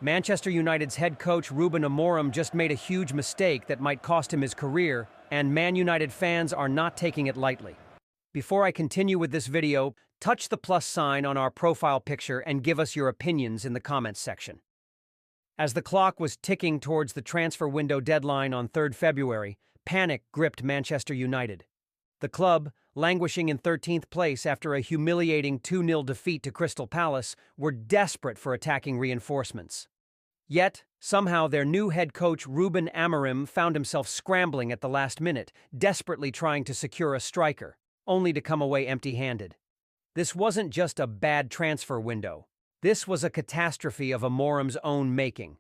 Manchester United's head coach Ruben Amorim just made a huge mistake that might cost him his career, and Man United fans are not taking it lightly. Before I continue with this video, touch the plus sign on our profile picture and give us your opinions in the comments section. As the clock was ticking towards the transfer window deadline on 3rd February, panic gripped Manchester United. The club, languishing in 13th place after a humiliating 2-0 defeat to Crystal Palace, were desperate for attacking reinforcements. Yet, somehow their new head coach Ruben Amorim found himself scrambling at the last minute, desperately trying to secure a striker, only to come away empty-handed. This wasn't just a bad transfer window. This was a catastrophe of Amorim's own making.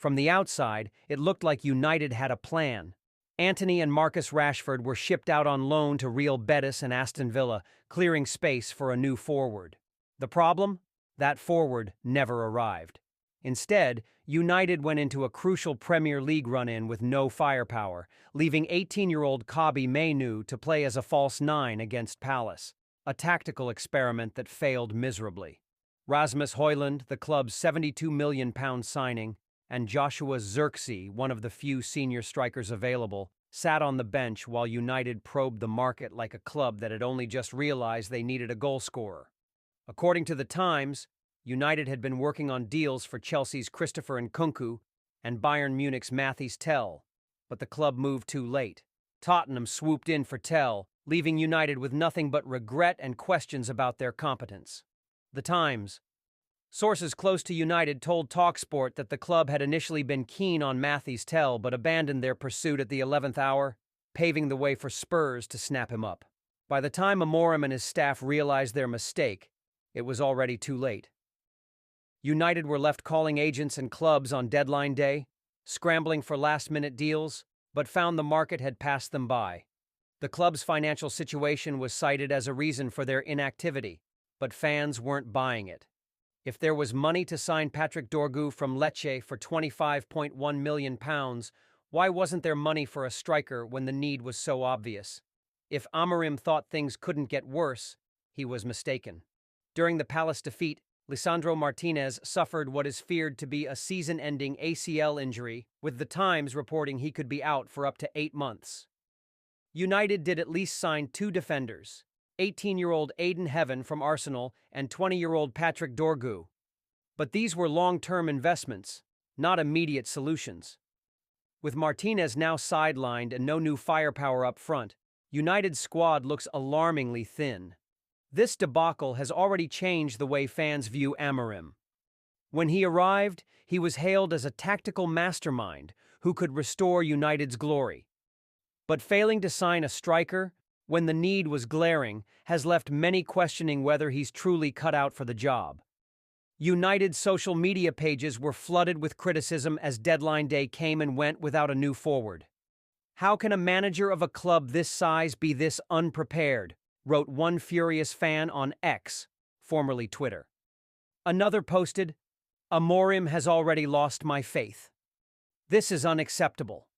From the outside, it looked like United had a plan. Antony and Marcus Rashford were shipped out on loan to Real Betis and Aston Villa, clearing space for a new forward. The problem? That forward never arrived. Instead, United went into a crucial Premier League run-in with no firepower, leaving 18-year-old Kobbie Mainoo to play as a false nine against Palace, a tactical experiment that failed miserably. Rasmus Højlund, the club's £72 million signing, and Joshua Zirkzee, one of the few senior strikers available, sat on the bench while United probed the market like a club that had only just realized they needed a goalscorer. According to The Times, United had been working on deals for Chelsea's Christopher Nkunku and Bayern Munich's Mathys Tel, but the club moved too late. Tottenham swooped in for Tel, leaving United with nothing but regret and questions about their competence. The Times. Sources close to United told TalkSport that the club had initially been keen on Mathys Tel but abandoned their pursuit at the 11th hour, paving the way for Spurs to snap him up. By the time Amorim and his staff realized their mistake, it was already too late. United were left calling agents and clubs on deadline day, scrambling for last-minute deals, but found the market had passed them by. The club's financial situation was cited as a reason for their inactivity, but fans weren't buying it. If there was money to sign Patrick Dorgu from Lecce for £25.1 million, why wasn't there money for a striker when the need was so obvious? If Amorim thought things couldn't get worse, he was mistaken. During the Palace defeat, Lisandro Martinez suffered what is feared to be a season-ending ACL injury, with The Times reporting he could be out for up to 8 months. United did at least sign 2 defenders, 18-year-old Aiden Heaven from Arsenal and 20-year-old Patrick Dorgu. But these were long-term investments, not immediate solutions. With Martinez now sidelined and no new firepower up front, United's squad looks alarmingly thin. This debacle has already changed the way fans view Amorim. When he arrived, he was hailed as a tactical mastermind who could restore United's glory. But failing to sign a striker, when the need was glaring, has left many questioning whether he's truly cut out for the job. United's social media pages were flooded with criticism as deadline day came and went without a new forward. How can a manager of a club this size be this unprepared? Wrote one furious fan on X, formerly Twitter. Another posted, "Amorim has already lost my faith. This is unacceptable."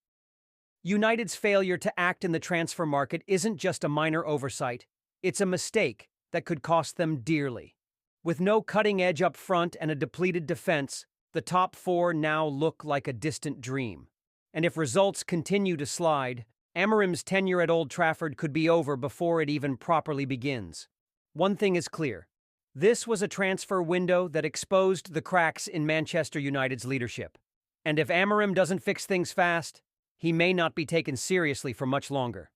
United's failure to act in the transfer market isn't just a minor oversight, it's a mistake that could cost them dearly. With no cutting edge up front and a depleted defense, the top 4 now look like a distant dream. And if results continue to slide, Amorim's tenure at Old Trafford could be over before it even properly begins. One thing is clear. This was a transfer window that exposed the cracks in Manchester United's leadership. And if Amorim doesn't fix things fast, he may not be taken seriously for much longer.